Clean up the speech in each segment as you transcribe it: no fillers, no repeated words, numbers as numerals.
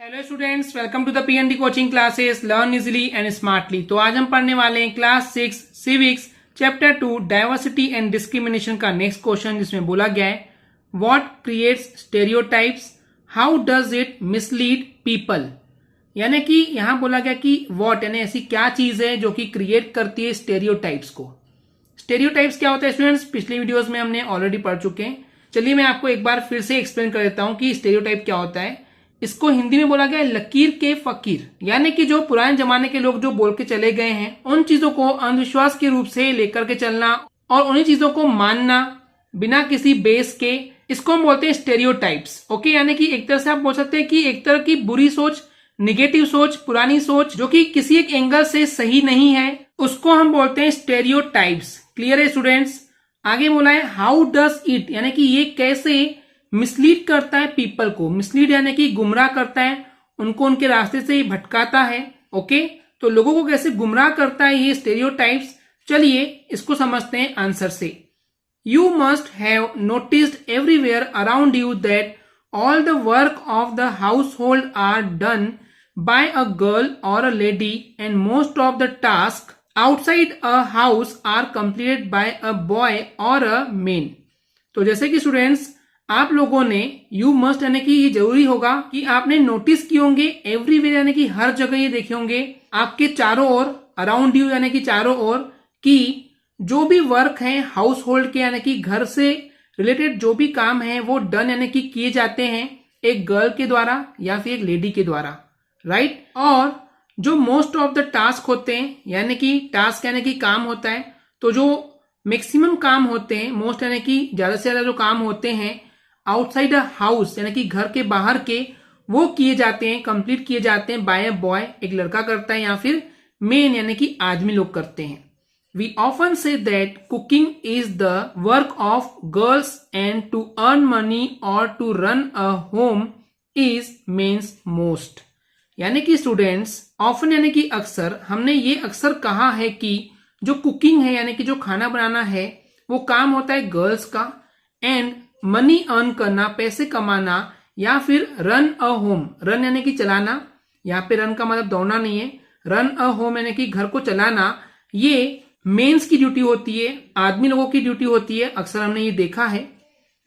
Hello students, welcome to the PND coaching classes learn easily and smartly. तो आज हम पढ़ने वाले हैं class 6 civics chapter 2 diversity and discrimination का नेक्स्ट क्वेश्चन, जिसमें बोला गया है what creates stereotypes, how does it mislead people. यानी कि यहां बोला गया कि व्हाट यानी ऐसी क्या चीज है जो कि क्रिएट करती है स्टेरियोटाइप्स को। स्टेरियोटाइप्स क्या होता है स्टूडेंट्स, पिछले वीडियोस में हमने ऑलरेडी पढ़ चुके हैं। चलिए मैं आपको एक बार फिर से एक्सप्लेन कर देता हूं कि स्टेरियोटाइप क्या होता है। इसको हिंदी में बोला गया है लकीर के फकीर, यानी कि जो पुराने जमाने के लोग जो बोल के चले गए हैं उन चीजों को अंधविश्वास के रूप से लेकर के चलना और उन्हीं चीजों को मानना बिना किसी बेस के, इसको हम बोलते हैं स्टेरियोटाइप्स। ओके, यानी कि एक तरह से आप बोल सकते हैं कि एक तरह की बुरी सोच, निगेटिव सोच, पुरानी सोच जो कि किसी एक एंगल से सही नहीं है, उसको हम बोलते हैं स्टेरियोटाइप्स। क्लियर है स्टूडेंट्स। आगे बोला है हाउ डज इट, यानी कि ये कैसे मिसलीड करता है पीपल को। मिसलीड यानी कि गुमराह करता है, उनको उनके रास्ते से भटकाता है। ओके, तो लोगों को कैसे गुमराह करता है ये स्टेरियोटाइप्स। चलिए इसको समझते हैं आंसर से। You must have noticed everywhere around you that all the work of the household are done by a girl or a lady and most of the task outside a house are completed by a boy or a man. तो जैसे कि students आप लोगों ने you must यानी कि ये जरूरी होगा कि आपने नोटिस किए होंगे, एवरीवेयर यानी कि हर जगह ये देखे होंगे आपके चारों ओर, अराउंड यू यानी कि चारों ओर, कि जो भी वर्क है हाउस होल्ड के यानी कि घर से रिलेटेड जो भी काम है वो डन यानी कि किए जाते हैं एक गर्ल के द्वारा या फिर एक लेडी के द्वारा, राइट। और जो मोस्ट ऑफ द टास्क होते हैं, यानी कि टास्क यानी कि काम होता है, तो जो मैक्सिमम काम होते हैं, मोस्ट यानी कि ज्यादा से ज्यादा जो काम होते हैं आउटसाइड अ हाउस यानी कि घर के बाहर के, वो किए जाते हैं, कंप्लीट किए जाते हैं बाय अ बॉय, एक लड़का करता है, या फिर मेन यानी कि आदमी लोग करते हैं। We often say that cooking is the work of girls and to earn money और to run a home is men's most. यानी कि स्टूडेंट्स ऑफन यानी कि अक्सर, हमने ये अक्सर कहा है कि जो कुकिंग है यानी कि जो खाना बनाना है वो काम होता है गर्ल्स का, एंड मनी अर्न करना, पैसे कमाना, या फिर रन अ होम, रन यानी कि चलाना, यहाँ पे रन का मतलब दौड़ना नहीं है, रन अ होम यानी कि घर को चलाना, ये मेंस की ड्यूटी होती है, आदमी लोगों की ड्यूटी होती है। अक्सर हमने ये देखा है।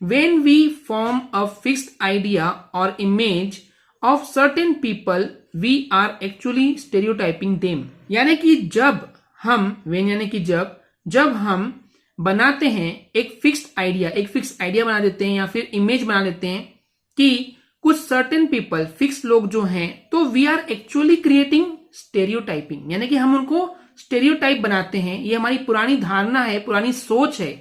When we form a fixed idea और image of certain people we are actually stereotyping them. यानी कि जब हम, व्हेन यानी कि जब हम बनाते हैं एक फिक्स्ड आइडिया बना देते हैं या फिर इमेज बना देते हैं कि कुछ सर्टेन पीपल, फिक्स लोग जो हैं, तो we are actually creating stereotyping, यानी कि हम उनको स्टेरियोटाइप बनाते हैं। ये हमारी पुरानी धारणा है, पुरानी सोच है।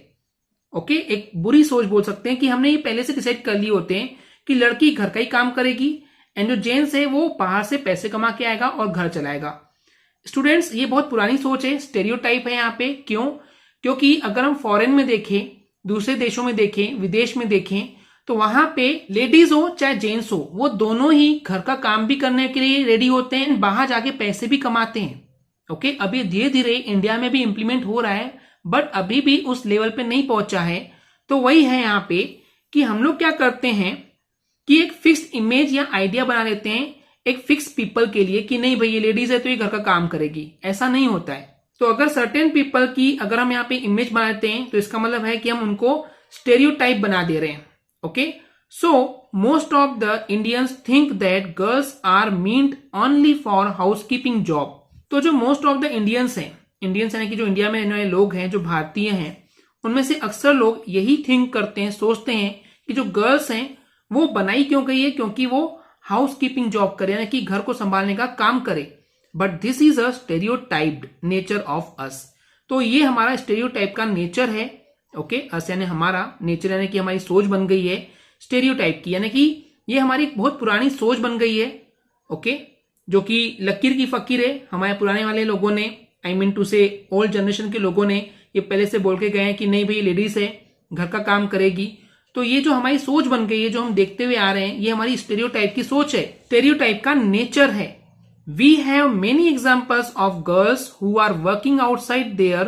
ओके, एक बुरी सोच बोल सकते हैं कि हमने ये पहले से डिसाइड कर लिए होते हैं कि लड़की घर का ही काम करेगी एंड जो जेंट्स है वो बाहर से पैसे कमा के आएगा और घर चलाएगा। स्टूडेंट्स ये बहुत पुरानी सोच है, स्टेरियोटाइप है यहाँ पे। क्यों? क्योंकि अगर हम फॉरेन में देखें, दूसरे देशों में देखें, विदेश में देखें, तो वहां पे लेडीज हो चाहे जेंट्स हो, वो दोनों ही घर का काम भी करने के लिए रेडी होते हैं, बाहर जाके पैसे भी कमाते हैं। ओके, अभी धीरे धीरे इंडिया में भी इंप्लीमेंट हो रहा है, बट अभी भी उस लेवल पे नहीं पहुंचा है। तो वही है यहाँ पे कि हम लोग क्या करते हैं कि एक फिक्स इमेज या आइडिया बना लेते हैं एक फिक्स पीपल के लिए कि नहीं भाई ये लेडीज है तो ये घर का काम करेगी। ऐसा नहीं होता है। तो अगर सर्टेन पीपल की अगर हम यहाँ पे इमेज बनाते हैं तो इसका मतलब है कि हम उनको स्टेरियोटाइप बना दे रहे हैं। Okay, so most of the Indians think that girls are meant only for housekeeping job. तो जो मोस्ट ऑफ द इंडियंस हैं, इंडियंस यानी कि जो इंडिया में रहने वाले लोग हैं, जो भारतीय हैं, उनमें से अक्सर लोग यही थिंक करते हैं, सोचते हैं कि जो गर्ल्स हैं वो बनाई क्यों गई है, क्योंकि वो हाउसकीपिंग जॉब करे, यानी कि घर को संभालने का काम करे। But this is a stereotyped nature of us. तो ये हमारा स्टेरियोटाइप का नेचर है। ओके, अस यानी हमारा, नेचर यानी कि हमारी सोच बन गई है स्टेरियोटाइप की, यानी कि ये हमारी बहुत पुरानी सोच बन गई है। ओके, जो कि लकीर की फकीर है। हमारे पुराने वाले लोगों ने, आई मीन टू से ओल्ड जनरेशन के लोगों ने ये पहले से बोल के गए हैं कि नहीं भाई लेडीज है, घर का काम करेगी। तो ये जो हमारी सोच बन गई है, जो हम देखते हुए आ रहे हैं, ये हमारी स्टेरियोटाइप की सोच है, स्टेरियोटाइप का नेचर है। We have many examples of girls who are working outside their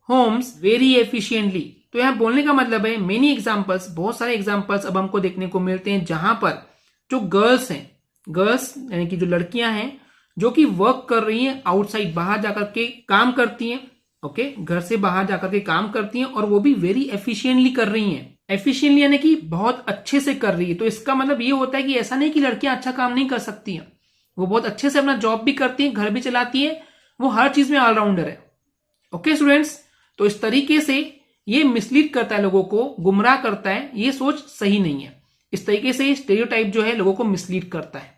homes very efficiently। तो यहाँ बोलने का मतलब है many examples, बहुत सारे examples अब हमको देखने को मिलते हैं जहां पर जो गर्ल्स हैं गर्ल्स यानी कि जो लड़कियां हैं जो कि वर्क कर रही हैं आउटसाइड, बाहर जाकर के काम करती हैं, ओके, घर से बाहर जाकर के काम करती हैं और वो भी वेरी एफिशिएंटली कर रही हैं। एफिशिएंटली यानी कि बहुत अच्छे से कर रही है। तो इसका मतलब ये होता है कि ऐसा नहीं कि लड़कियां अच्छा काम नहीं कर सकती हैं, वो बहुत अच्छे से अपना जॉब भी करती हैं, घर भी चलाती हैं, वो हर चीज में ऑलराउंडर है। ओके स्टूडेंट्स, तो इस तरीके से ये मिसलीड करता है, लोगों को गुमराह करता है, ये सोच सही नहीं है। इस तरीके से स्टेरियोटाइप जो है लोगों को मिसलीड करता है।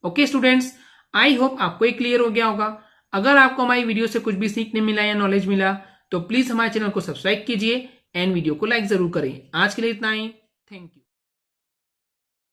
ओके स्टूडेंट्स, आई होप आपको ये क्लियर हो गया होगा। अगर आपको हमारी वीडियो से कुछ भी सीखने मिला या नॉलेज मिला तो प्लीज हमारे चैनल को सब्सक्राइब कीजिए एंड वीडियो को लाइक जरूर करें। आज के लिए इतना ही, थैंक यू।